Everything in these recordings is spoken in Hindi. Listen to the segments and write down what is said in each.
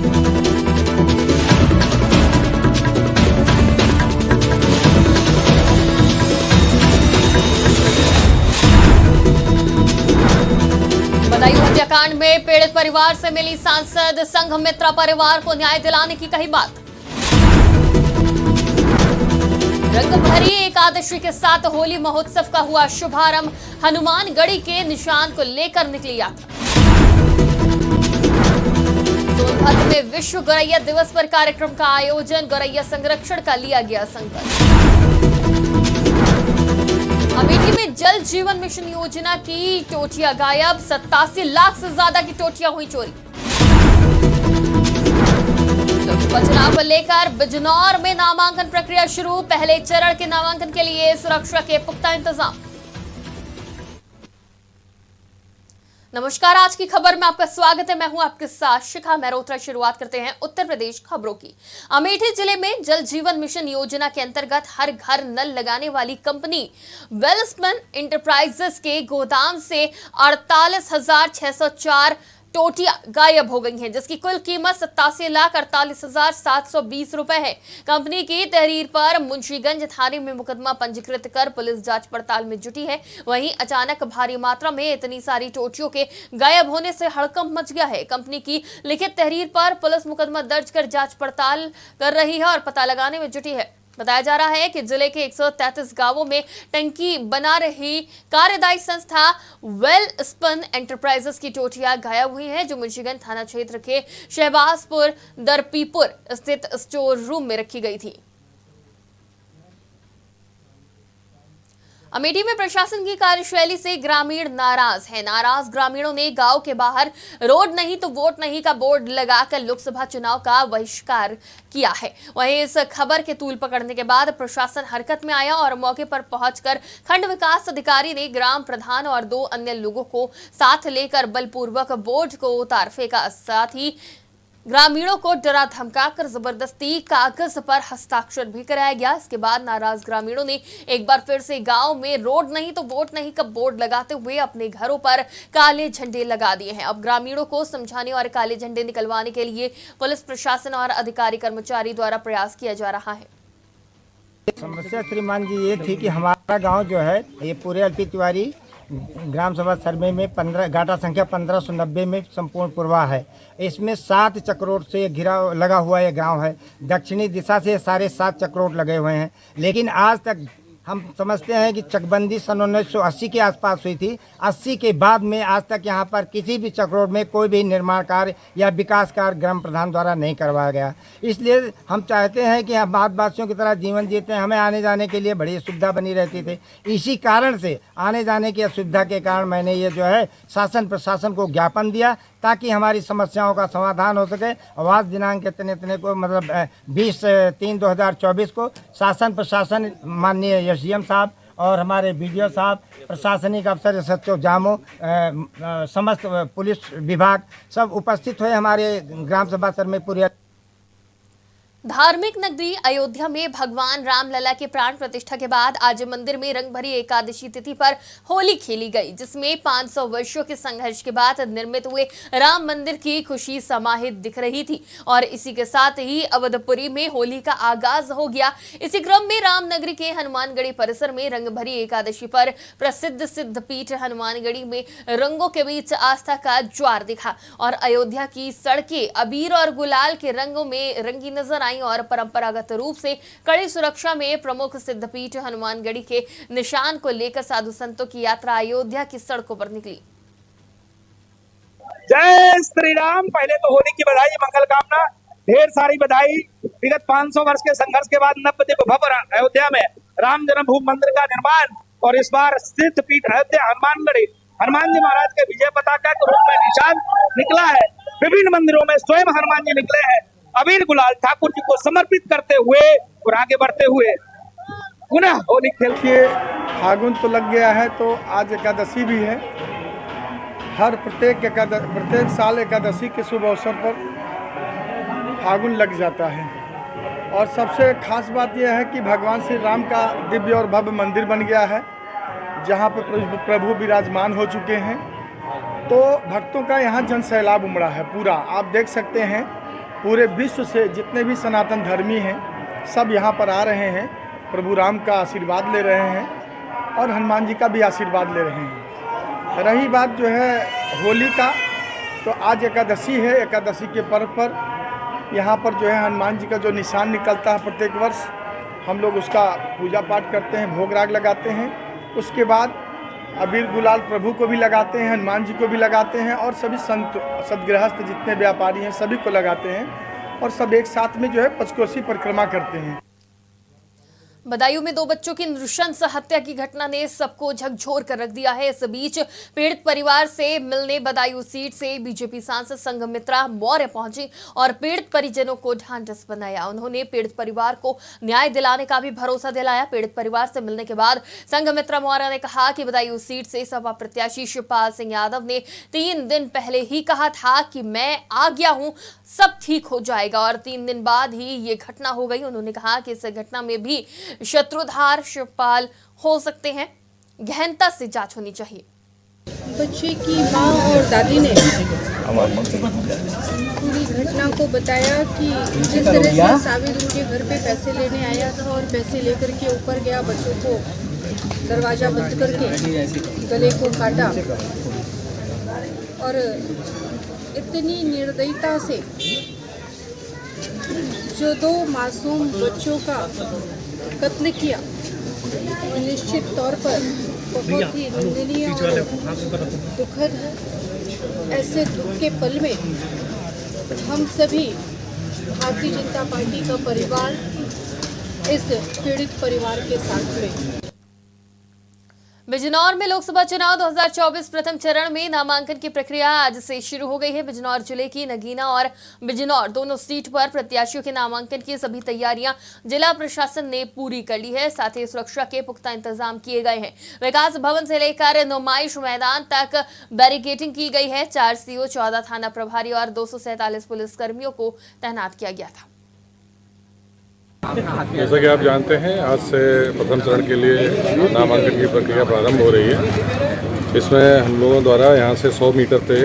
बदायूं हत्याकांड में पीड़ित परिवार से मिली सांसद, संघमित्रा परिवार को न्याय दिलाने की कही बात। रंगभरी एकादशी के साथ होली महोत्सव का हुआ शुभारंभ, हनुमानगढ़ी के निशान को लेकर निकली यात्रा। सोनभद्र में विश्व गौरैया दिवस पर कार्यक्रम का आयोजन, गौरैया संरक्षण का लिया गया संकल्प। अमेठी में जल जीवन मिशन योजना की टोटियां गायब, 87 लाख से ज्यादा की टोटियां हुई चोरी। लोकसभा चुनाव को लेकर बिजनौर में नामांकन प्रक्रिया शुरू, पहले चरण के नामांकन के लिए सुरक्षा के पुख्ता इंतजाम। नमस्कार, आज की खबर में आपका स्वागत है। मैं हूं आपके साथ शिखा मेहरोत्रा। शुरुआत करते हैं उत्तर प्रदेश खबरों की। अमेठी जिले में जल जीवन मिशन योजना के अंतर्गत हर घर नल लगाने वाली कंपनी वेलस्पन इंटरप्राइजेस के गोदाम से 48,604 टोटियां गायब हो गई हैं, जिसकी कुल कीमत 87,48,720 रुपए है। कंपनी की तहरीर पर मुंशीगंज थाने में मुकदमा पंजीकृत कर पुलिस जांच पड़ताल में जुटी है। वहीं अचानक भारी मात्रा में इतनी सारी टोटियों के गायब होने से हड़कंप मच गया है। कंपनी की लिखित तहरीर पर पुलिस मुकदमा दर्ज कर जांच पड़ताल कर रही है और पता लगाने में जुटी है। बताया जा रहा है कि जिले के 133 गांवों में टंकी बना रही कार्यदायी संस्था वेलस्पन एंटरप्राइजेस की टोटियां गायब हुई हैं, जो मुंशीगंज थाना क्षेत्र के शहबाजपुर दरपीपुर स्थित स्टोर रूम में रखी गई थी। अमेठी में प्रशासन की कार्यशैली से ग्रामीण नाराज हैं। नाराज ग्रामीणों ने गांव के बाहर रोड नहीं तो वोट नहीं का बोर्ड लगाकर लोकसभा चुनाव का बहिष्कार किया है। वहीं इस खबर के तूल पकड़ने के बाद प्रशासन हरकत में आया और मौके पर पहुंचकर खंड विकास अधिकारी ने ग्राम प्रधान और 2 अन्य लोगों को साथ लेकर बलपूर्वक बोर्ड को उतार फेंका। साथ ही ग्रामीणों को डरा धमकाकर जबरदस्ती कागज पर हस्ताक्षर भी कराया गया। इसके बाद नाराज ग्रामीणों ने एक बार फिर से गांव में रोड नहीं तो वोट नहीं का बोर्ड लगाते हुए अपने घरों पर काले झंडे लगा दिए हैं। अब ग्रामीणों को समझाने और काले झंडे निकलवाने के लिए पुलिस प्रशासन और अधिकारी कर्मचारी द्वारा प्रयास किया जा रहा है। समस्या श्रीमान जी ये थी कि हमारा गांव जो है ये पूरे एलपी तिवारी ग्राम सभा सर्वे में 15 घाटा संख्या 1590 में संपूर्ण पूर्वा है। इसमें 7 चक्रोट से घिरा लगा हुआ ये गांव है। दक्षिणी दिशा से सारे 7 चक्रोट लगे हुए हैं, लेकिन आज तक हम समझते हैं कि चकबंदी सन 1980 के आसपास हुई थी। 80 के बाद में आज तक यहाँ पर किसी भी चक्रोट में कोई भी निर्माण कार्य या विकास कार्य ग्राम प्रधान द्वारा नहीं करवाया गया। इसलिए हम चाहते हैं कि हम आदिवासियों की तरह जीवन जीते हैं। हमें आने जाने के लिए बड़ी सुविधा बनी रहती थी। इसी कारण से आने जाने की असुविधा के कारण मैंने ये जो है शासन प्रशासन को ज्ञापन दिया ताकि हमारी समस्याओं का समाधान हो सके। आवास दिनांक इतने को मतलब 20/3/2024 को शासन प्रशासन माननीय एसडीएम साहब और हमारे बीडीओ साहब, प्रशासनिक अफसर सचिव जामो, समस्त पुलिस विभाग सब उपस्थित हुए हमारे ग्राम सभा सर में पूरी। धार्मिक नगरी अयोध्या में भगवान रामलला के प्राण प्रतिष्ठा के बाद आज मंदिर में रंगभरी एकादशी तिथि पर होली खेली गई, जिसमें 500 वर्षों के संघर्ष के बाद निर्मित हुए राम मंदिर की खुशी समाहित दिख रही थी। और इसी के साथ ही अवधपुरी में होली का आगाज हो गया। इसी क्रम में रामनगरी के हनुमानगढ़ी परिसर में रंगभरी एकादशी पर प्रसिद्ध सिद्धपीठ हनुमानगढ़ी में रंगों के बीच आस्था का ज्वार दिखा और अयोध्या की सड़कें अबीर और गुलाल के रंगों में रंगी नजर और परंपरागत रूप से कड़ी सुरक्षा में प्रमुख सिद्धपीठ हनुमानगढ़ी के निशान को लेकर साधु संतों की यात्रा अयोध्या की सड़कों पर निकली। जय श्री राम। पहले तो होली की बधाई, मंगल कामना, ढेर सारी बधाई। विगत 500 वर्ष के संघर्ष के बाद नवदिव्य भव्य अयोध्या में राम जन्मभूमि मंदिर का निर्माण और इस बार सिद्धपीठ अयोध्या हनुमानगढ़ी हनुमान जी महाराज के विजय पताका के रूप में निशान निकला है। विभिन्न मंदिरों में स्वयं हनुमान जी निकले हैं अबीर गुलाल ठाकुर जी को समर्पित करते हुए और आगे बढ़ते हुए पुनः होली खेल के। फागुन तो लग गया है तो आज एकादशी भी है। हर प्रत्येक साल एकादशी के शुभ अवसर पर फागुन लग जाता है। और सबसे खास बात यह है कि भगवान श्री राम का दिव्य और भव्य मंदिर बन गया है, जहाँ पे प्रभु विराजमान हो चुके हैं। तो भक्तों का यहाँ जन सैलाब उमड़ा है पूरा। आप देख सकते हैं पूरे विश्व से जितने भी सनातन धर्मी हैं सब यहाँ पर आ रहे हैं, प्रभु राम का आशीर्वाद ले रहे हैं और हनुमान जी का भी आशीर्वाद ले रहे हैं। रही बात जो है होली का, तो आज एकादशी है। एकादशी के पर्व पर यहाँ पर जो है हनुमान जी का जो निशान निकलता है प्रत्येक वर्ष, हम लोग उसका पूजा पाठ करते हैं, भोग राग लगाते हैं। उसके बाद अबीर गुलाल प्रभु को भी लगाते हैं, हनुमान जी को भी लगाते हैं और सभी संत सदगृहस्थ जितने व्यापारी हैं सभी को लगाते हैं और सब एक साथ में जो है पंचकोसी परिक्रमा करते हैं। बदायूं में 2 बच्चों की नृशंस हत्या की घटना ने सबको झकझोर कर रख दिया है। इस बीच पीड़ित परिवार से मिलने बदायूं सीट से बीजेपी सांसद संघमित्रा मौर्य पहुंची और पीड़ित परिजनों को ढांढस बनाया। उन्होंने पीड़ित परिवार को न्याय दिलाने का भी भरोसा दिलाया। पीड़ित परिवार से मिलने के बाद संघमित्रा मौर्य ने कहा कि बदायूं सीट से सपा प्रत्याशी शिवपाल सिंह यादव ने 3 दिन पहले ही कहा था कि मैं आ गया हूं, सब ठीक हो जाएगा और 3 दिन बाद ही ये घटना हो गई। उन्होंने कहा कि इस घटना में भी शत्रुधार शिवपाल हो सकते हैं, गहनता से जांच होनी चाहिए। बच्चे की मां और दादी ने पूरी घटना को बताया कि जिस तरह से साबिर उनके घर पे पैसे लेने आया था और पैसे लेकर के ऊपर गया, बच्चों को दरवाजा बंद करके गले को काटा और इतनी निर्दयता से जो 2 मासूम बच्चों का कत्ल किया, निश्चित तौर पर बहुत ही निंदनीय और दुखद है। ऐसे दुख के पल में हम सभी भारतीय जनता पार्टी का परिवार इस पीड़ित परिवार के साथ में। बिजनौर में लोकसभा चुनाव 2024 प्रथम चरण में नामांकन की प्रक्रिया आज से शुरू हो गई है। बिजनौर जिले की नगीना और बिजनौर दोनों सीट पर प्रत्याशियों के नामांकन की सभी तैयारियां जिला प्रशासन ने पूरी कर ली है। साथ ही सुरक्षा के पुख्ता इंतजाम किए गए हैं। विकास भवन से लेकर नुमाइश मैदान तक बैरिकेडिंग की गई है। 4 सीओ, 14 थाना प्रभारी और 247 पुलिसकर्मियों को तैनात किया गया था। जैसा कि आप जानते हैं, आज से प्रथम चरण के लिए नामांकन की प्रक्रिया प्रारंभ हो रही है। इसमें हम लोगों द्वारा यहाँ से 100 मीटर पे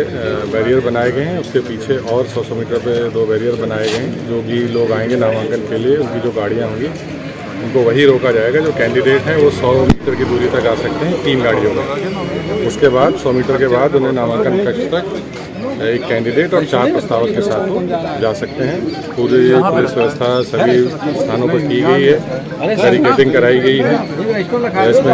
बैरियर बनाए गए हैं, उसके पीछे और 100 मीटर पे 2 बैरियर बनाए गए हैं। जो भी लोग आएंगे नामांकन के लिए, उनकी जो गाड़ियाँ होंगी उनको वही रोका जाएगा। जो कैंडिडेट हैं वो 100 मीटर की दूरी तक आ सकते हैं 3 गाड़ियों में। उसके बाद 100 मीटर के बाद उन्हें नामांकन कक्ष तक एक कैंडिडेट और 4 प्रस्तावक के साथ वो जा सकते हैं। पूरी पुलिस व्यवस्था सभी स्थानों पर की गई है, बैरिकेडिंग कराई गई है। इसमें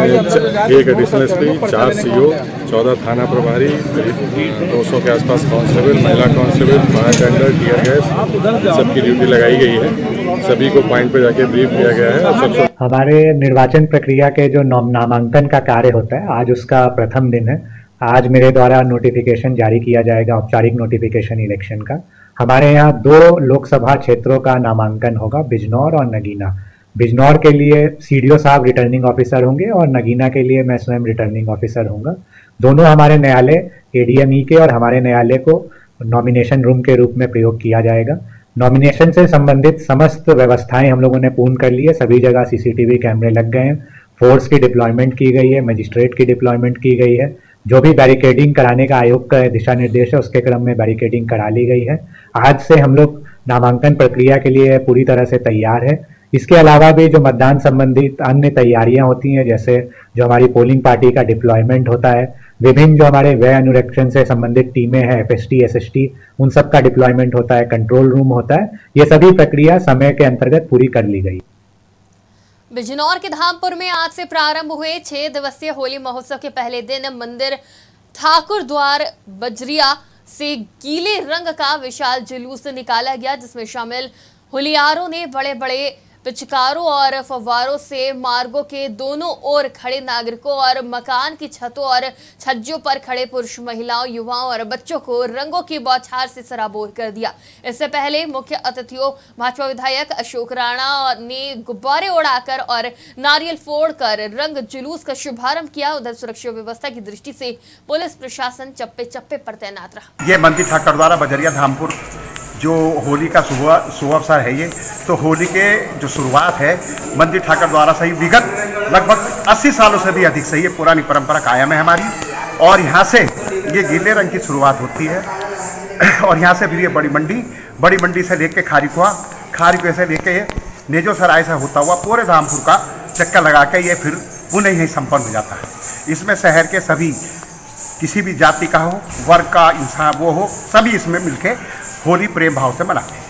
1 एडिशनल एसपी, 4 सीओ, 14 थाना प्रभारी, 200 के आसपास कांस्टेबल, महिला constable, fire tender, tear gas, सबकी ड्यूटी लगाई गई है। सभी को पॉइंट पर जाके ब्रीफ किया गया है। हमारे निर्वाचन प्रक्रिया के जो नामांकन का कार्य होता है, आज उसका प्रथम दिन है। आज मेरे द्वारा नोटिफिकेशन जारी किया जाएगा, औपचारिक नोटिफिकेशन इलेक्शन का। हमारे यहाँ 2 लोकसभा क्षेत्रों का नामांकन होगा, बिजनौर और नगीना। बिजनौर के लिए सीडीओ साहब रिटर्निंग ऑफिसर होंगे और नगीना के लिए मैं स्वयं रिटर्निंग ऑफिसर होऊंगा। दोनों हमारे न्यायालय एडीएमई के और हमारे न्यायालय को नॉमिनेशन रूम के रूप में प्रयोग किया जाएगा। नॉमिनेशन से संबंधित समस्त व्यवस्थाएं हम लोगों ने पूर्ण कर ली है। सभी जगह सीसीटीवी कैमरे लग गए हैं, फोर्स की डिप्लॉयमेंट की गई है, मजिस्ट्रेट की डिप्लॉयमेंट की गई है। जो भी बैरिकेडिंग कराने का आयोग का दिशा निर्देश है, उसके क्रम में बैरिकेडिंग करा ली गई है। आज से हम लोग नामांकन प्रक्रिया के लिए पूरी तरह से तैयार है। इसके अलावा भी जो मतदान संबंधित अन्य तैयारियां होती हैं, जैसे जो हमारी पोलिंग पार्टी का डिप्लॉयमेंट होता है, विभिन्न जो हमारे व्यय अनुरक्षण से संबंधित टीमें हैं, एफएसटी, एसएसटी, उन सब का डिप्लॉयमेंट होता है, कंट्रोल रूम होता है। ये सभी प्रक्रिया समय के अंतर्गत पूरी कर ली गई। बिजनौर के धामपुर में आज से प्रारंभ हुए 6 दिवसीय होली महोत्सव के पहले दिन मंदिर ठाकुर द्वार बजरिया से गीले रंग का विशाल जुलूस निकाला गया, जिसमें शामिल होलियारों ने बड़े बड़े पिचकारों और फव्वारों से मार्गों के दोनों ओर खड़े नागरिकों और मकान की छतों और छज्जों पर खड़े पुरुष, महिलाओं, युवाओं और बच्चों को रंगों की बौछार से सराबोर कर दिया। इससे पहले मुख्य अतिथियों भाजपा विधायक अशोक राणा ने गुब्बारे उड़ाकर और नारियल फोड़कर रंग जुलूस का शुभारंभ किया। उधर सुरक्षा व्यवस्था की दृष्टि से पुलिस प्रशासन चप्पे चप्पे पर तैनात रहा। ये मंदिर ठाकुर द्वारा बजरिया धामपुर जो होली का शुभ अवसर है, ये तो होली के जो शुरुआत है मंदिर ठाकुर द्वारा सही विगत लगभग 80 सालों से भी अधिक सही है, पुरानी परंपरा कायम है हमारी। और यहाँ से ये गीले रंग की शुरुआत होती है और यहाँ से फिर ये बड़ी मंडी से लेके खारीकुआ से लेके नेजो सराय से होता हुआ पूरे धामपुर का चक्कर लगा के ये फिर पुनः यहीं संपन्न हो जाता है। इसमें शहर के सभी किसी भी जाति का हो, वर्ग का इंसान वो हो, सभी इसमें मिलके होली प्रेम भाव से मनाते हैं।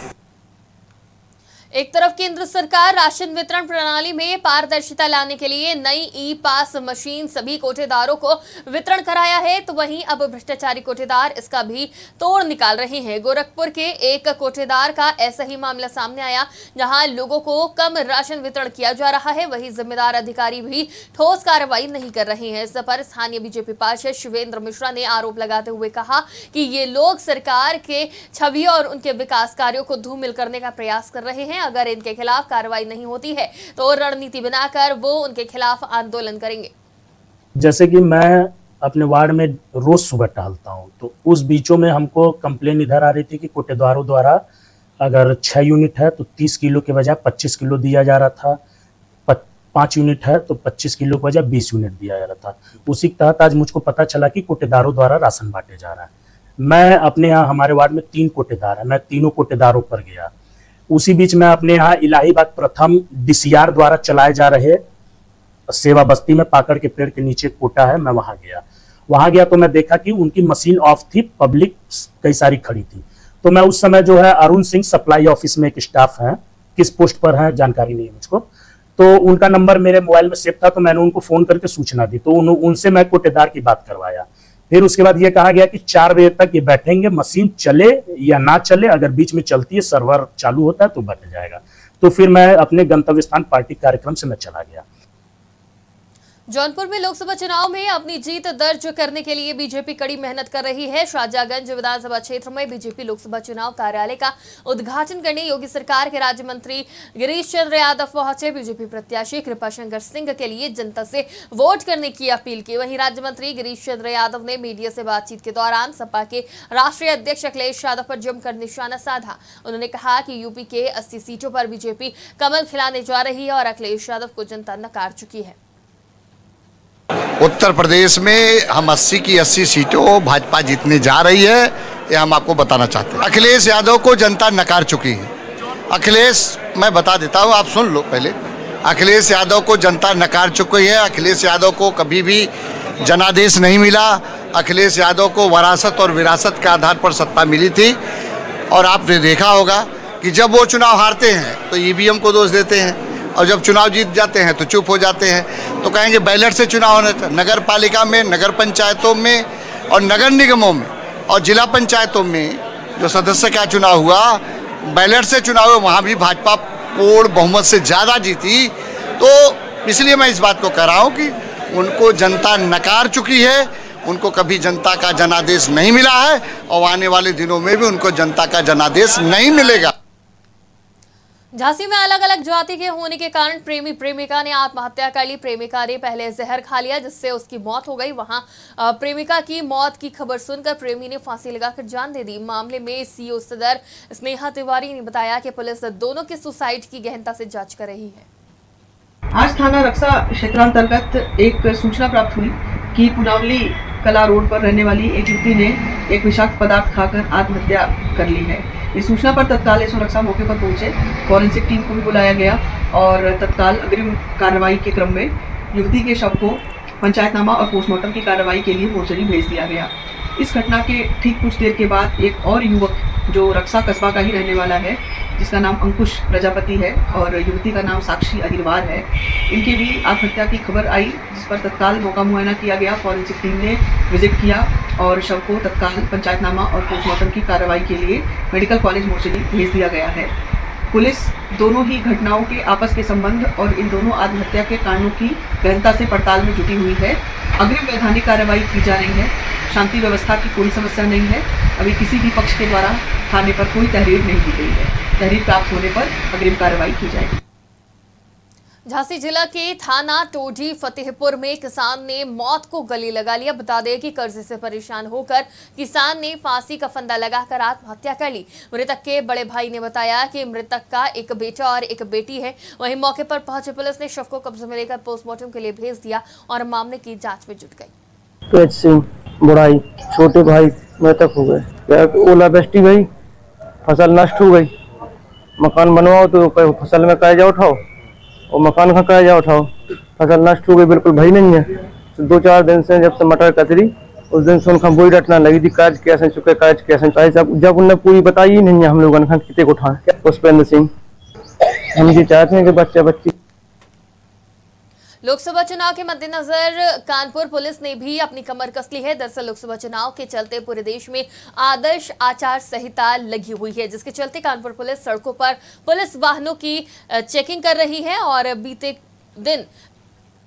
एक तरफ केंद्र सरकार राशन वितरण प्रणाली में पारदर्शिता लाने के लिए नई ई पास मशीन सभी कोटेदारों को वितरण कराया है, तो वहीं अब भ्रष्टाचारी कोटेदार इसका भी तोड़ निकाल रहे हैं। गोरखपुर के एक कोटेदार का ऐसा ही मामला सामने आया, जहां लोगों को कम राशन वितरण किया जा रहा है, वहीं जिम्मेदार अधिकारी भी ठोस कार्रवाई नहीं कर रहे हैं। इस पर स्थानीय बीजेपी पार्षद शिवेंद्र मिश्रा ने आरोप लगाते हुए कहा कि ये लोग सरकार के छवि और उनके विकास कार्यों को धूमिल करने का प्रयास कर रहे हैं। अगर इनके खिलाफ कार्रवाई नहीं होती है तो रणनीति बनाकर वो उनके खिलाफ आंदोलन करेंगे। जैसे कि मैं अपने वार्ड में रोज सुबह टहलता हूं, तो उस बीचों में हमको कंप्लेन इधर आ रही थी कि कोटेदारों द्वारा अगर 6 यूनिट है तो 30 किलो के बजाय 25 किलो दिया जा रहा था, 5 यूनिट है तो 25 किलो के बजाय 20 यूनिट दिया जा रहा था। उसी के तहत आज मुझको पता चला कि कोटेदारों द्वारा राशन बांटे जा रहा है। मैं अपने यहाँ, हमारे वार्ड में 3 कोटेदार है, मैं तीनों कोटेदारों पर गया। उसी बीच में अपने यहाँ इलाहाबाद प्रथम DCR द्वारा चलाए जा रहे सेवा बस्ती में पाकड़ के पेड़ के नीचे कोटा है, मैं वहां गया तो मैं देखा कि उनकी मशीन ऑफ थी, पब्लिक कई सारी खड़ी थी। तो मैं उस समय जो है अरुण सिंह सप्लाई ऑफिस में एक स्टाफ है, किस पोस्ट पर है जानकारी नहीं है मुझको, तो उनका नंबर मेरे मोबाइल में सेव था, तो मैंने उनको फोन करके सूचना दी, तो उनसे मैं कोटेदार की बात करवाया। फिर उसके बाद ये कहा गया कि 4 बजे तक ये बैठेंगे, मशीन चले या ना चले, अगर बीच में चलती है सर्वर चालू होता है तो बट जाएगा। तो फिर मैं अपने गंतव्य स्थान पार्टी कार्यक्रम से मैं चला गया। जौनपुर में लोकसभा चुनाव में अपनी जीत दर्ज करने के लिए बीजेपी कड़ी मेहनत कर रही है। शाहजहांगंज विधानसभा क्षेत्र में बीजेपी लोकसभा चुनाव कार्यालय का उद्घाटन करने योगी सरकार के राज्य मंत्री गिरीश चंद्र यादव पहुंचे। बीजेपी प्रत्याशी कृपाशंकर सिंह के लिए जनता से वोट करने की अपील की। वहीं राज्य मंत्री गिरीश चंद्र यादव ने मीडिया से बातचीत के दौरान सपा के राष्ट्रीय अध्यक्ष अखिलेश यादव पर जमकर निशाना साधा। उन्होंने कहा कि यूपी के 80 सीटों पर बीजेपी कमल खिलाने जा रही है और अखिलेश यादव को जनता नकार चुकी है। उत्तर प्रदेश में हम 80 की 80 सीटों भाजपा जीतने जा रही है, ये हम आपको बताना चाहते हैं। अखिलेश यादव को जनता नकार चुकी है। अखिलेश, मैं बता देता हूँ, आप सुन लो पहले। अखिलेश यादव को जनता नकार चुकी है। अखिलेश यादव को कभी भी जनादेश नहीं मिला। अखिलेश यादव को वरासत और विरासत के आधार पर सत्ता मिली थी, और आपने देखा होगा कि जब वो चुनाव हारते हैं तो EVM को दोष देते हैं, और जब चुनाव जीत जाते हैं तो चुप हो जाते हैं। तो कहेंगे बैलेट से चुनाव होने चाहिए। नगर पालिका में, नगर पंचायतों में और नगर निगमों में और जिला पंचायतों में जो सदस्य का चुनाव हुआ, बैलेट से चुनाव हुआ, वहाँ भी भाजपा पूर्ण बहुमत से ज़्यादा जीती। तो इसलिए मैं इस बात को कह रहा हूँ कि उनको जनता नकार चुकी है, उनको कभी जनता का जनादेश नहीं मिला है, और आने वाले दिनों में भी उनको जनता का जनादेश नहीं मिलेगा। झांसी में अलग अलग जाति के होने के कारण प्रेमी प्रेमिका ने आत्महत्या कर ली। प्रेमिका ने पहले जहर खा लिया जिससे उसकी मौत हो गई। वहां प्रेमिका की मौत की खबर सुनकर प्रेमी ने फांसी लगाकर जान दे दी। मामले में CO सदर स्नेहा तिवारी ने बताया कि पुलिस दोनों के सुसाइड की गहनता से जांच कर रही है। आज थाना रक्सा क्षेत्रांतर्गत एक सूचना प्राप्त हुई कि पुनावली कला रोड पर रहने वाली एक युवती ने एक विषाक्त पदार्थ खाकर आत्महत्या कर ली है। इस सूचना पर तत्काल एसओ रक्षा मौके पर पहुंचे। फॉरेंसिक टीम को भी बुलाया गया और तत्काल अग्रिम कार्रवाई के क्रम में युवती के शव को पंचायतनामा और पोस्टमार्टम की कार्रवाई के लिए मोर्चरी भेज दिया गया। इस घटना के ठीक कुछ देर के बाद एक और युवक जो रक्सा कस्बा का ही रहने वाला है, जिसका नाम अंकुश प्रजापति है और युवती का नाम साक्षी अहिरवार है, इनके भी आत्महत्या की खबर आई, जिस पर तत्काल मौका मुआयना किया गया। फॉरेंसिक टीम ने विजिट किया और शव को तत्काल पंचायतनामा और पोस्टमार्टम की कार्रवाई के लिए मेडिकल कॉलेज मोर्चरी भेज दिया गया है। पुलिस दोनों ही घटनाओं के आपस के संबंध और इन दोनों आत्महत्या के कारणों की गहनता से पड़ताल में जुटी हुई है। अग्रिम वैधानिक कार्रवाई की जा रही है। शांति व्यवस्था की कोई समस्या नहीं है। अभी किसी भी पक्ष के द्वारा थाने पर कोई तहरीर नहीं दी गई है। तहरीर प्राप्त होने पर अग्रिम कार्रवाई की जाएगी। झांसी जिला के थाना टोडी फतेहपुर में किसान ने मौत को गले लगा लिया। बता दें कि कर्ज से परेशान होकर किसान ने फांसी का फंदा लगाकर आत्महत्या कर ली। मृतक के बड़े भाई ने बताया कि मृतक का एक बेटा और एक बेटी है। वहीं मौके पर पहुंची पुलिस ने शव को कब्जे में लेकर पोस्टमार्टम के लिए भेज दिया और मामले की जांच में जुट गई। पेट सिंह बुढ़ाई, छोटे भाई मृतक हो गए। ओलावृष्टि भई, फसल नष्ट हो गई। मकान बनवाओ तो फसल में कर्जा उठाओ और मकान का कर्जा उठाओ, फसल नष्ट हो गई, बिल्कुल भई नहीं है। तो 2-4 दिन से जब से मटर कतरी उस दिन से उनका बोई रटना लगी थी, कर्ज कैसे चुके, कर्ज कैसे चुकाए। जब उनने पूरी बताई ही नहीं है हम लोगों ने कितने को उठाए। पुष्पेंद्र सिंह, हम ये चाहते हैं कि बच्ची लोकसभा चुनाव के मद्देनजर कानपुर पुलिस ने भी अपनी कमर कस ली है। दरअसल लोकसभा चुनाव के चलते पूरे देश में आदर्श आचार संहिता लगी हुई है, जिसके चलते कानपुर पुलिस सड़कों पर पुलिस वाहनों की चेकिंग कर रही है। और बीते दिन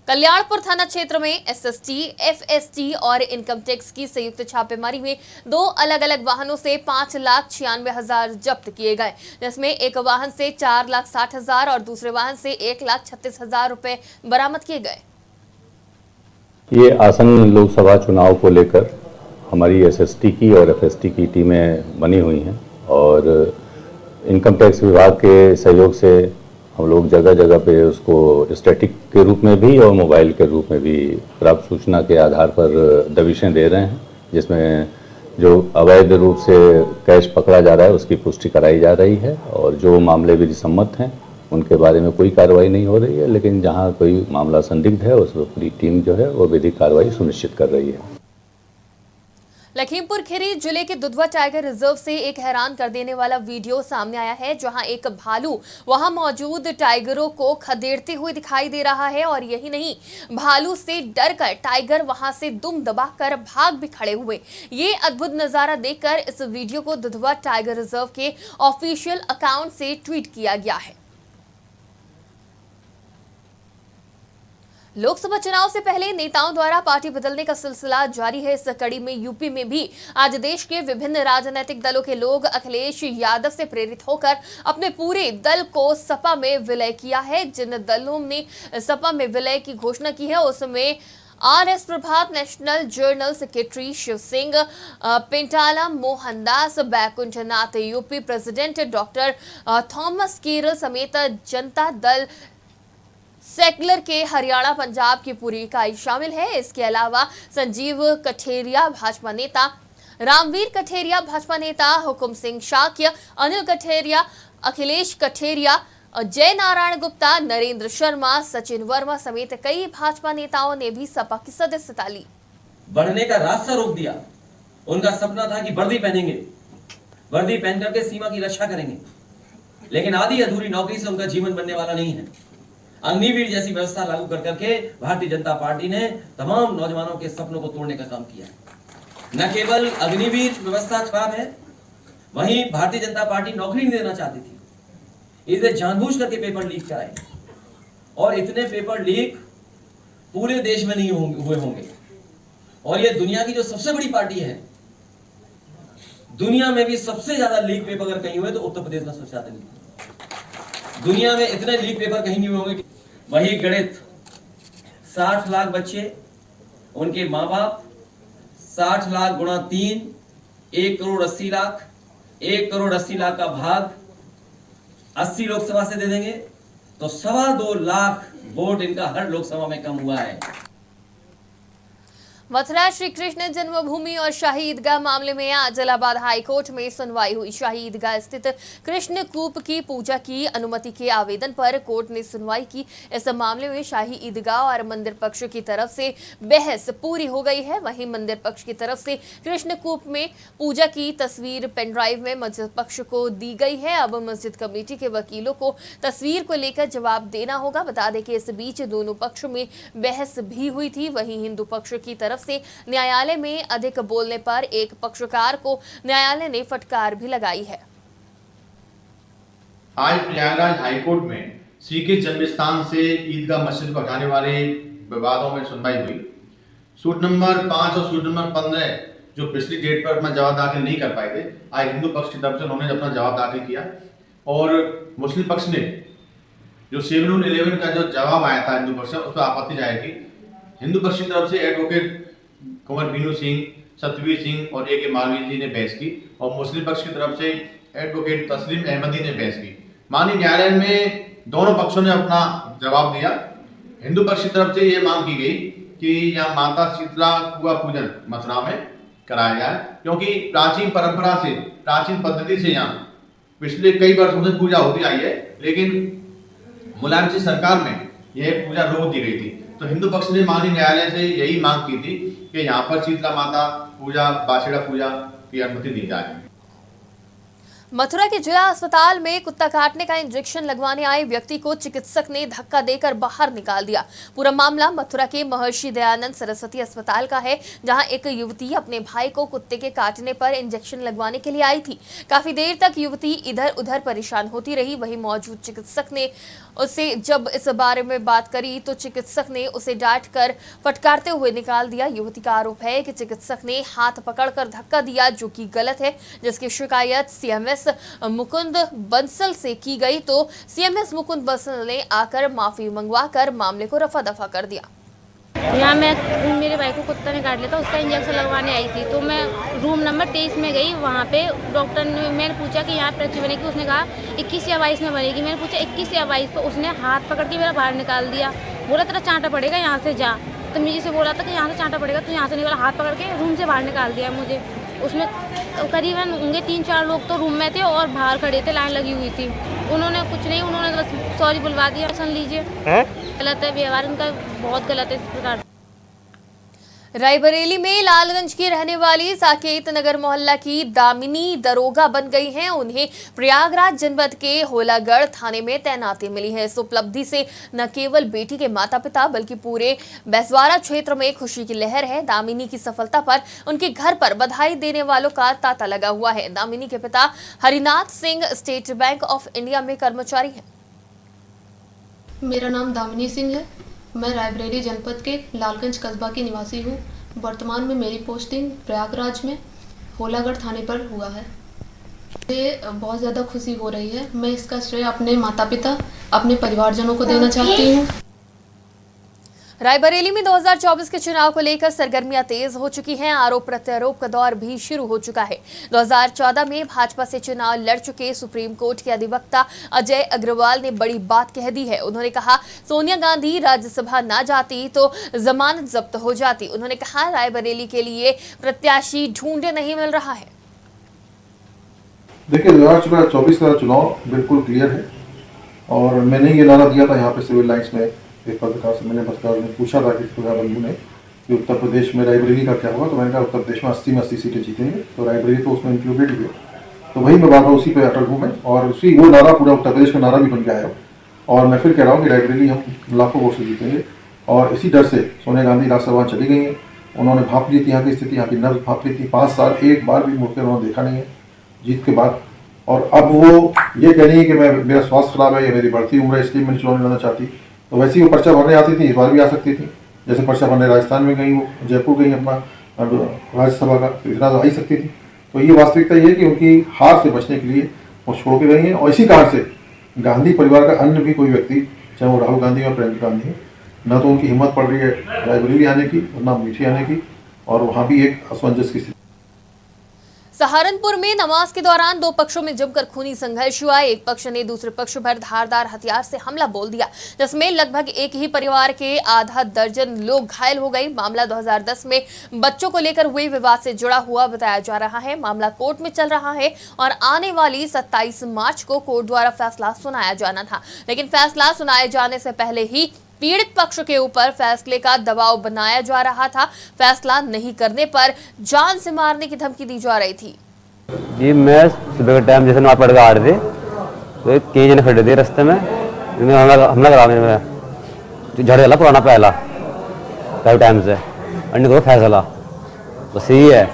कल्याणपुर थाना क्षेत्र में एसएसटी, एफएसटी और इनकम टैक्स की संयुक्त छापेमारी में 2 अलग-अलग वाहनों से 5,96,000 जब्त किए गए, जिसमें एक वाहन से 4,60,000 और दूसरे वाहन से 1,36,000 रुपए बरामद किए गए। ये आसन्न लोकसभा चुनाव को लेकर हमारी एसएसटी की और एफएसटी की टीमें बनी हुई हैं और इनकम टैक्स विभाग के सहयोग से हम लोग जगह जगह पे उसको स्टैटिक के रूप में भी और मोबाइल के रूप में भी प्राप्त सूचना के आधार पर दबिशें दे रहे हैं, जिसमें जो अवैध रूप से कैश पकड़ा जा रहा है उसकी पुष्टि कराई जा रही है और जो मामले विधि सम्मत हैं उनके बारे में कोई कार्रवाई नहीं हो रही है, लेकिन जहां कोई मामला संदिग्ध है उस पर पूरी टीम जो है वो विधिक कार्रवाई सुनिश्चित कर रही है। लखीमपुर खीरी जिले के दुधवा टाइगर रिजर्व से एक हैरान कर देने वाला वीडियो सामने आया है, जहां एक भालू वहां मौजूद टाइगरों को खदेड़ते हुए दिखाई दे रहा है। और यही नहीं, भालू से डरकर टाइगर वहां से दुम दबाकर भाग भी खड़े हुए। ये अद्भुत नजारा देखकर इस वीडियो को दुधवा टाइगर रिजर्व के ऑफिशियल अकाउंट से ट्वीट किया गया है। लोकसभा चुनाव से पहले नेताओं द्वारा पार्टी बदलने का सिलसिला जारी है। इस कड़ी में यूपी में भी आज देश के विभिन्न राजनीतिक दलों के लोग अखिलेश यादव से प्रेरित होकर अपने पूरे दल को सपा में विलय किया है। जिन दलों ने सपा में विलय की घोषणा की है उसमें RS Prabhat, national general secretary Shiv Singh, Pentala Mohandas, Baikunthnath, UP president doctor Thomas Kerala समेत जनता दल सेक्युलर के हरियाणा पंजाब की पूरी इकाई शामिल है। इसके अलावा संजीव कठेरिया भाजपा नेता, रामवीर कठेरिया भाजपा नेता, हुकुम सिंह शाक्य, अनिल कठेरिया, अखिलेश कठेरिया, जय नारायण गुप्ता, नरेंद्र शर्मा, सचिन वर्मा समेत कई भाजपा नेताओं ने भी सपा की सदस्यता ली। बढ़ने का रास्ता रोक दिया। उनका सपना था कि वर्दी पहनेंगे, वर्दी पहन करके सीमा की रक्षा करेंगे, लेकिन आधी अधूरी नौकरी से उनका जीवन बनने वाला नहीं है। अग्निवीर जैसी व्यवस्था लागू कर करके भारतीय जनता पार्टी ने तमाम नौजवानों के सपनों को तोड़ने का काम किया। न केवल अग्निवीर व्यवस्था खराब है, वहीं भारतीय जनता पार्टी नौकरी नहीं देना चाहती थी, इसलिए जानबूझ करके पेपर लीक कराए। और इतने पेपर लीक पूरे देश में नहीं हुए होंगे। और ये दुनिया की जो सबसे बड़ी पार्टी है, दुनिया में भी सबसे ज्यादा लीक पेपर अगर कहीं हुए तो उत्तर प्रदेश में सबसे ज्यादा लीक। दुनिया में इतने लीक पेपर कहीं नहीं हुए होंगे। वही गणित, 60 लाख बच्चे, उनके माँ बाप, 60 लाख गुणा 3, 1 करोड़ 80 लाख, 1 करोड़ 80 लाख का भाग 80 लोकसभा से दे देंगे तो 2.25 लाख वोट इनका हर लोकसभा में कम हुआ है। मथुरा श्री कृष्ण जन्मभूमि और शाही ईदगाह मामले में आज इलाहाबाद हाई कोर्ट में सुनवाई हुई। शाही ईदगाह स्थित कृष्ण कूप की पूजा की अनुमति के आवेदन पर कोर्ट ने सुनवाई की। इस मामले में शाही ईदगाह और मंदिर पक्ष की तरफ से बहस पूरी हो गई है। वहीं मंदिर पक्ष की तरफ से कृष्ण कूप में पूजा की तस्वीर पेन ड्राइव में मस्जिद पक्ष को दी गई है। अब मस्जिद कमेटी के वकीलों को तस्वीर को लेकर जवाब देना होगा। बता दें कि इस बीच दोनों पक्ष में बहस भी हुई थी। वहीं हिंदू पक्ष की तरफ से न्यायालय में अधिक बोलने पर एक पक्षकार को न्यायालय ने फटकार भी लगाई है। आज प्रयागराज हाईकोर्ट में श्री कृष्ण जन्म स्थान से ईदगाह मस्जिद को हटाने वाले विवादों में सुनवाई हुई। सूट नंबर 5 और सूट नंबर 15 जो पिछली डेट पर अपना जवाब दाखिल नहीं कर पाए थे, आज हिंदू पक्ष की तरफ से उन्होंने अपना जवाब दाखिल किया और मुस्लिम पक्ष ने जो 7-11 का जो जवाब आया था हिंदू पक्ष से उस पर आपत्ति जाहिर की। हिंदू पक्ष की तरफ से एडवोकेट कुंवर बीनू सिंह, सतवीर सिंह और ए के मालवीय जी ने बहस की और मुस्लिम पक्ष की तरफ से एडवोकेट तस्लीम अहमदी ने बहस की। माननीय न्यायालय में दोनों पक्षों ने अपना जवाब दिया। हिंदू पक्ष की तरफ से ये मांग की गई कि यहाँ माता शीतला कुआ पूजन मथुरा में कराया जाए, क्योंकि प्राचीन परंपरा से, प्राचीन पद्धति से यहाँ पिछले कई वर्षों से पूजा होती आई है, लेकिन मुलायम सिंह सरकार में यह पूजा रोक दी गई थी। तो हिंदू पक्ष ने माननीय न्यायालय से यही मांग की थी कि यहाँ पर शीतला माता पूजा, बाछड़ा पूजा की अनुमति दी जाए। मथुरा के जिला अस्पताल में कुत्ता काटने का इंजेक्शन लगवाने आए व्यक्ति को चिकित्सक ने धक्का देकर बाहर निकाल दिया। पूरा मामला मथुरा के महर्षि दयानंद सरस्वती अस्पताल का है, जहां एक युवती अपने भाई को कुत्ते के काटने पर इंजेक्शन लगवाने के लिए आई थी। काफी देर तक युवती इधर उधर परेशान होती रही। वहीं मौजूद चिकित्सक ने उसे जब इस बारे में बात करी तो चिकित्सक ने उसे डांट कर फटकारते हुए निकाल दिया। युवती का आरोप है कि चिकित्सक ने हाथ पकड़कर धक्का दिया, जो कि गलत है, जिसकी शिकायत सीएमएस मुकुंद बंसल से की गई तो सीएमएस मुकुंद बंसल ने आकर माफी मंगवाकर मामले को रफा दफा कर दिया। यहाँ मैं मेरे भाई को कुत्ता ने काट लिया था, उसका इंजेक्शन लगवाने आई थी, तो मैं रूम नंबर 23 में गई। वहाँ पे डॉक्टर ने, मैंने पूछा कि यहाँ पर्ची बनेगी, उसने कहा 21 या 22 में बनेगी। मैंने पूछा 21 या 22, तो उसने हाथ पकड़ के मेरा बाहर निकाल दिया। बोला तेरा चांटा पड़ेगा, यहाँ से जा। तो मुझे से बोला था कि यहाँ से चांटा पड़ेगा, तो यहाँ से निकला, हाथ पकड़ के रूम से बाहर निकाल दिया मुझे। उसमें करीबन होंगे 3-4 लोग तो रूम में थे और बाहर खड़े थे, लाइन लगी हुई थी। उन्होंने कुछ नहीं, उन्होंने बस सॉरी बुलवा दिया, सुन लीजिए। गलत है व्यवहार उनका, बहुत गलत है इस प्रकार। रायबरेली में लालगंज की रहने वाली साकेत नगर मोहल्ला की दामिनी दरोगा बन गई हैं। उन्हें प्रयागराज जनपद के होलागढ़ थाने में तैनाती मिली है। इस उपलब्धि से न केवल बेटी के माता पिता बल्कि पूरे बैसवाड़ा क्षेत्र में खुशी की लहर है। दामिनी की सफलता पर उनके घर पर बधाई देने वालों का तांता लगा हुआ है। दामिनी के पिता Harinath Singh state bank of India में कर्मचारी हैं। मेरा नाम दामिनी सिंह है। मैं रायबरेली जनपद के लालगंज कस्बा की निवासी हूँ। वर्तमान में मेरी पोस्टिंग प्रयागराज में होलागढ़ थाने पर हुआ है। मुझे बहुत ज़्यादा खुशी हो रही है। मैं इसका श्रेय अपने माता पिता, अपने परिवारजनों को देना चाहती हूँ। रायबरेली में 2024 के चुनाव को लेकर सरगर्मियां तेज हो चुकी हैं। आरोप प्रत्यारोप का दौर भी शुरू हो चुका है। 2014 में भाजपा से चुनाव लड़ चुके सुप्रीम कोर्ट के अधिवक्ता अजय अग्रवाल ने बड़ी बात कह दी है। उन्होंने कहा सोनिया गांधी राज्यसभा ना जाती तो जमानत जब्त हो जाती। उन्होंने कहा रायबरेली के लिए प्रत्याशी ढूंढे नहीं मिल रहा है। देखिए 2024 का चुनाव बिल्कुल क्लियर है और मैंने ये नारा दिया था यहाँ पे सिविल लाइन्स में। एक पत्रकार से मैंने पत्रकार ने पूछा था कि बंधु ने कि उत्तर प्रदेश में रायबरेली का क्या होगा, तो मैंने कहा उत्तर प्रदेश में 80 में 80 सीटें जीतेंगे, तो रायबरेली तो उसमें इंक्लूडेड ही है। तो वही मैं बार बार उसी पे अटल हूँ मैं, और उसी वो नारा पूरा उत्तर प्रदेश का नारा भी बन गया है। और मैं फिर कह रहा हूँ कि रायबरेली हम लाखों वोट से जीतेंगे। और इसी डर से सोनिया गांधी राज्यसभा चली गई हैं। उन्होंने भाप ली थी यहाँ की स्थिति, यहाँ की नब्ज भाप ली थी। 5 साल एक बार भी मुड़कर उन्होंने देखा नहीं है जीत के बाद। और अब वो ये कह रही है कि मेरा स्वास्थ्य खराब है या मेरी बढ़ती उम्र है इसलिए मैं चुनाव लड़ना चाहती। तो वैसे ही वो पर्चा भरने आती थी, इस बार भी आ सकती थी। जैसे पर्चा भरने राजस्थान में गई, वो जयपुर गई अपना राज्यसभा का, तो इतना तो आ ही सकती थी। तो ये वास्तविकता ये है कि उनकी हार से बचने के लिए वो छोड़ के गई हैं। और इसी कारण से गांधी परिवार का अन्य भी कोई व्यक्ति, चाहे वो राहुल गांधी या प्रियंका गांधी, न तो उनकी हिम्मत पड़ रही है रायबरेली आने की, न मीठी आने की, और वहाँ भी एक असमंजस की स्थिति। सहारनपुर में नमाज के दौरान 2 पक्षों में जमकर खूनी संघर्ष हुआ। एक पक्ष ने दूसरे पक्ष पर धारदार हथियार से हमला बोल दिया, जिसमें लगभग एक ही परिवार के आधा दर्जन लोग घायल हो गए। मामला 2010 में बच्चों को लेकर हुए विवाद से जुड़ा हुआ बताया जा रहा है। मामला कोर्ट में चल रहा है और आने वाली 27 मार्च को कोर्ट द्वारा फैसला सुनाया जाना था, लेकिन फैसला सुनाए जाने से पहले ही पीड़ित पक्ष के ऊपर फैसले का दबाव बनाया जा रहा था। फैसला नहीं करने पर जान से मारने की धमकी दी जा रही थी। जी मैं सुबह के टाइम जैसे नमाज पढ़ के आ रहे थे तो कई जने खड़े थे रास्ते में, हमला करा मेरे में झड़ चला पुराना पहला कई टाइम से अंडे को फैसला बस यही है।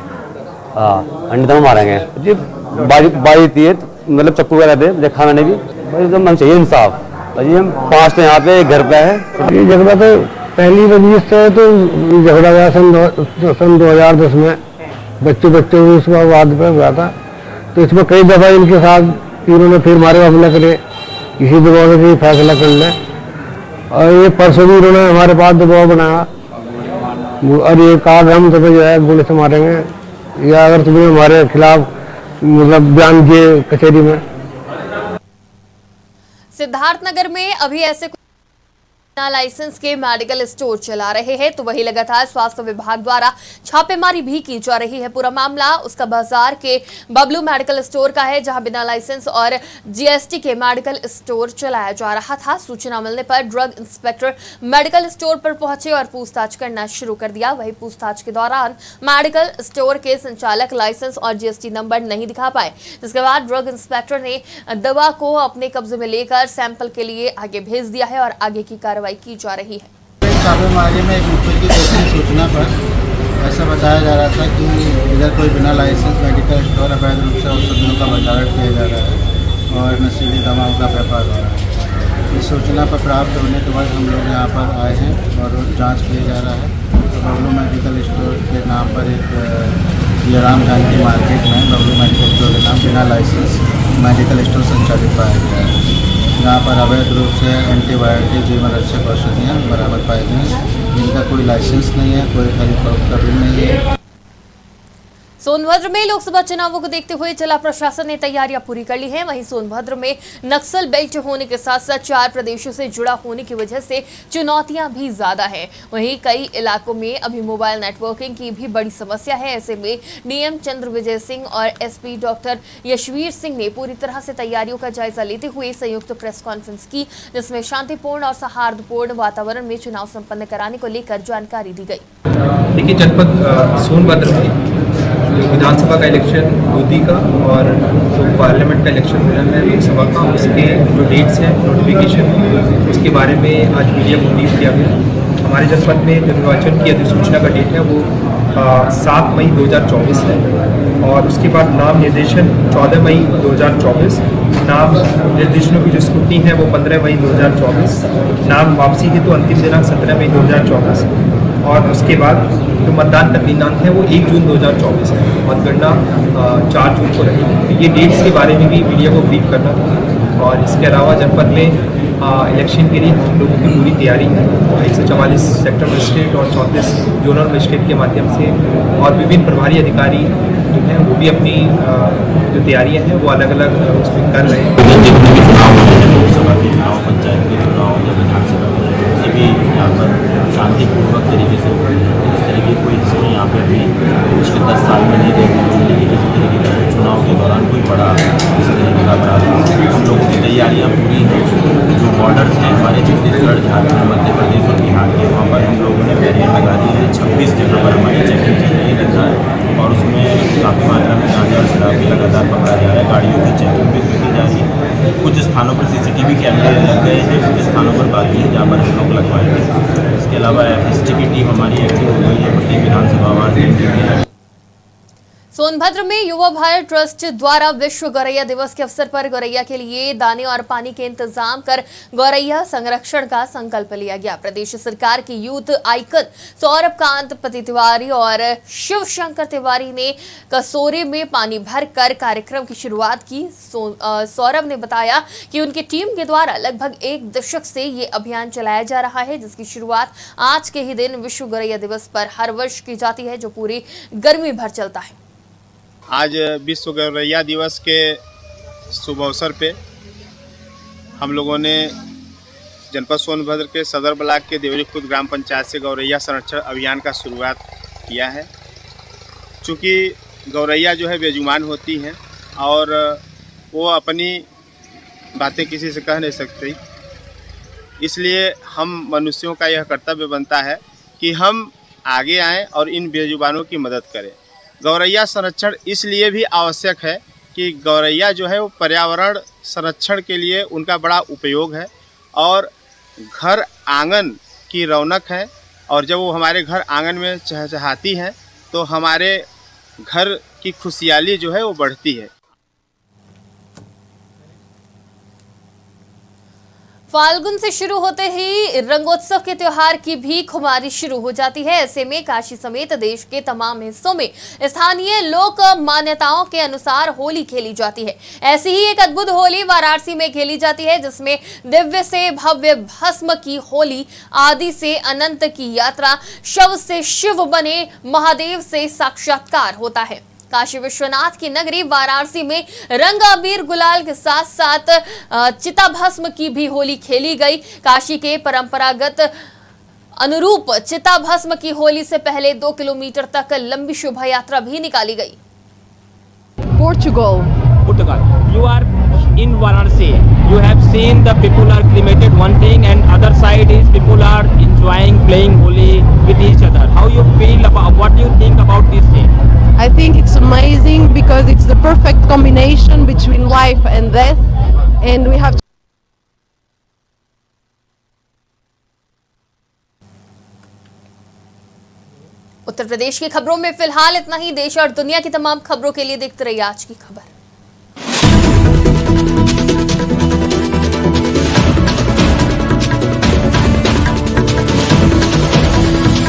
हाँ अंडे तो मारेंगे जी। बाई थी मतलब चक्कू वगैरह थे, देखा मैंने भी। एकदम मन चाहिए इंसाफ। जी हम 5 तो यहाँ पे घर पे है। ये झगड़ा तो पहली बजी से तो झगड़ा हुआ सन 2010 में, बच्चे उसका वाद पे हुआ था। तो इसमें कई दफा इनके साथ इन्होंने फिर मारे हमला करे, किसी दबाव से फैसला कर ले। और ये परसों भी इन्होंने हमारे पास दबाव बनाया और ये कहा हम तुम्हें जो है गोली से मारेंगे या अगर तुम्हें हमारे खिलाफ मतलब बयान दिए कचहरी में। सिद्धार्थनगर में अभी ऐसे बिना लाइसेंस के मेडिकल स्टोर चला रहे हैं, तो वही लगातार स्वास्थ्य विभाग द्वारा छापेमारी भी की जा रही है। पूरा मामला उसका बाजार के बबलू मेडिकल स्टोर का है, जहां बिना लाइसेंस और जीएसटी के मेडिकल स्टोर चलाया जा रहा था। सूचना मिलने पर ड्रग इंस्पेक्टर मेडिकल स्टोर पर पहुंचे और पूछताछ करना शुरू कर दिया। वही पूछताछ के दौरान मेडिकल स्टोर के संचालक लाइसेंस और जीएसटी नंबर नहीं दिखा पाए, जिसके बाद ड्रग इंस्पेक्टर ने दवा को अपने कब्जे में लेकर सैंपल के लिए आगे भेज दिया है और आगे की कार्रवाई की जा रही है। छापेमारी में एक मुखबिर की दूसरी सूचना पर ऐसा बताया जा रहा था कि इधर कोई बिना लाइसेंस मेडिकल स्टोर अवैध रूप से औषधियों का भंडारण किया जा रहा है और नशीली दवाओं का व्यापार हो रहा है। इस सूचना पर प्राप्त होने के बाद हम लोग यहाँ पर आए हैं और जांच किया जा रहा है। तो बबलू मेडिकल स्टोर के नाम पर एक राम जानकी मार्केट में बबलू मेडिकल स्टोर के नाम बिना लाइसेंस मेडिकल स्टोर संचालित पाया गया है। यहाँ पर अवैध रूप से एंटीबायोटिक जीवन रक्षक औषधियाँ बरामद पाई गई हैं, जिनका कोई लाइसेंस नहीं है, कोई खरीद फरोख्त का बिल नहीं है। सोनभद्र में लोकसभा चुनावों को देखते हुए जिला प्रशासन ने तैयारियां पूरी कर ली हैं। वहीं सोनभद्र में नक्सल बेल्ट होने के साथ साथ 4 प्रदेशों से जुड़ा होने की वजह से चुनौतियां भी ज्यादा हैं। वहीं कई इलाकों में अभी मोबाइल नेटवर्किंग की भी बड़ी समस्या है। ऐसे में डीएम चंद्र विजय सिंह और एसपी डॉक्टर यशवीर सिंह ने पूरी तरह से तैयारियों का जायजा लेते हुए संयुक्त प्रेस कॉन्फ्रेंस की, जिसमें शांतिपूर्ण और सौहार्दपूर्ण वातावरण में चुनाव संपन्न कराने को लेकर जानकारी दी गई। देखिए, जनपद सोनभद्र में विधानसभा का इलेक्शन मोदी का और जो पार्लियामेंट का इलेक्शन हो रहा है लोकसभा का, उसके जो डेट्स हैं नोटिफिकेशन, उसके बारे में आज मीडिया को ब्रीफ किया गया। हमारे जनपद में जो निर्वाचन की अधिसूचना का डेट है वो 7 मई 2024 है और उसके बाद नाम निर्देशन 14 मई 2024, नाम निर्देशनों की जो स्क्रूटनी है वो 15 मई 2024, नाम वापसी हेतु अंतिम दिनांक 17 मई 2024 और उसके बाद जो मतदान का दिनांक है वो 1 जून 2024 है। मतगणना 4 जून को रहेगी। तो ये डेट्स के बारे में भी मीडिया को ब्रीफ करना था। और इसके अलावा जनपद में इलेक्शन के लिए हम लोगों की पूरी तैयारी है। 144 सेक्टर मजिस्ट्रेट और 34 जोनल मजिस्ट्रेट के माध्यम से और विभिन्न प्रभारी अधिकारी जो हैं वो भी अपनी जो तैयारियां हैं वो अलग अलग उसमें कर रहे हैं। जितने भी चुनाव होते हैं, लोकसभा के चुनाव, पंचायत के चुनाव या विधानसभा के चुनाव, सभी यहाँ पर शांतिपूर्वक तरीके से हो रही है। इस तरह की कोई हिस्ट्री यहाँ पे अभी पिछले 10 साल में नहीं देखने को मिली कि किसी तरीके का चुनाव के दौरान कोई बड़ा इस तरीके का अपराध। हम लोगों की तैयारियाँ पूरी हैं। जो बॉर्डर्स हैं हमारे छत्तीसगढ़, झारखंड, मध्य प्रदेश और बिहार के, वहाँ पर हम लोगों ने बैरियर लगा दिए हैं। 26 जगह पर हमारी चेकिंग चल रही है और उसमें काफ़ी मात्रा में गांजा और शराब भी लगातार पकड़ा जा रहा है। गाड़ियों की चेकिंग भी की जा रही है। कुछ स्थानों पर CCTV कैमरे लग गए हैं, कुछ स्थानों पर बाकी है जहाँ पर हम लोग लगवाएंगे। इसके अलावा FST की टीम हमारी एक्टिव हो गई है। प्रत्येक विधानसभा वार्ड सोनभद्र में युवा भारत ट्रस्ट द्वारा विश्व गौरैया दिवस के अवसर पर गौरैया के लिए दाने और पानी के इंतजाम कर गौरैया संरक्षण का संकल्प लिया गया। प्रदेश सरकार की यूथ आइकन सौरभ कांत पति तिवारी और शिव शंकर तिवारी ने कसोरे में पानी भरकर कार्यक्रम की शुरुआत की। सौरभ ने बताया कि उनकी टीम के द्वारा लगभग 1 दशक से ये अभियान चलाया जा रहा है, जिसकी शुरुआत आज के ही दिन विश्व गौरैया दिवस पर हर वर्ष की जाती है, जो पूरी गर्मी भर चलता है। आज विश्व गौरैया दिवस के शुभ अवसर पे हम लोगों ने जनपद सोनभद्र के सदर ब्लॉक के देवरी खुर्द ग्राम पंचायत से गौरैया संरक्षण अभियान का शुरुआत किया है। चूँकि गौरैया जो है बेजुबान होती हैं और वो अपनी बातें किसी से कह नहीं सकती, इसलिए हम मनुष्यों का यह कर्तव्य बनता है कि हम आगे आएँ और इन बेजुबानों की मदद करें। गौरैया संरक्षण इसलिए भी आवश्यक है कि गौरैया जो है वो पर्यावरण संरक्षण के लिए उनका बड़ा उपयोग है और घर आंगन की रौनक है। और जब वो हमारे घर आंगन में चहचहाती हैं तो हमारे घर की खुशहाली जो है वो बढ़ती है। फाल्गुन से शुरू होते ही रंगोत्सव के त्योहार की भी खुमारी शुरू हो जाती है। ऐसे में काशी समेत देश के तमाम हिस्सों में स्थानीय लोक मान्यताओं के अनुसार होली खेली जाती है। ऐसी ही एक अद्भुत होली वाराणसी में खेली जाती है, जिसमें दिव्य से भव्य भस्म की होली, आदि से अनंत की यात्रा, शव से शिव बने महादेव से साक्षात्कार होता है। काशी विश्वनाथ की नगरी वाराणसी में रंग अबीर गुलाल के साथ साथ चिताभस्म की भी होली खेली गई। काशी के परंपरागत अनुरूप चिताभस्म की होली से पहले 2 किलोमीटर तक लंबी शोभा यात्रा भी निकाली गई। Portugal. You are in Varanasi. You have seen the people are cremated one thing, and other side is people are enjoying playing Holi with each other. How you feel about, what do you think about this day? I think it's amazing because it's the perfect combination between life and death, and we have to Uttar Pradesh की खबरों में फिलहाल इतना ही। देश और दुनिया की तमाम खबरों के लिए देखते रहिए आज की खबर।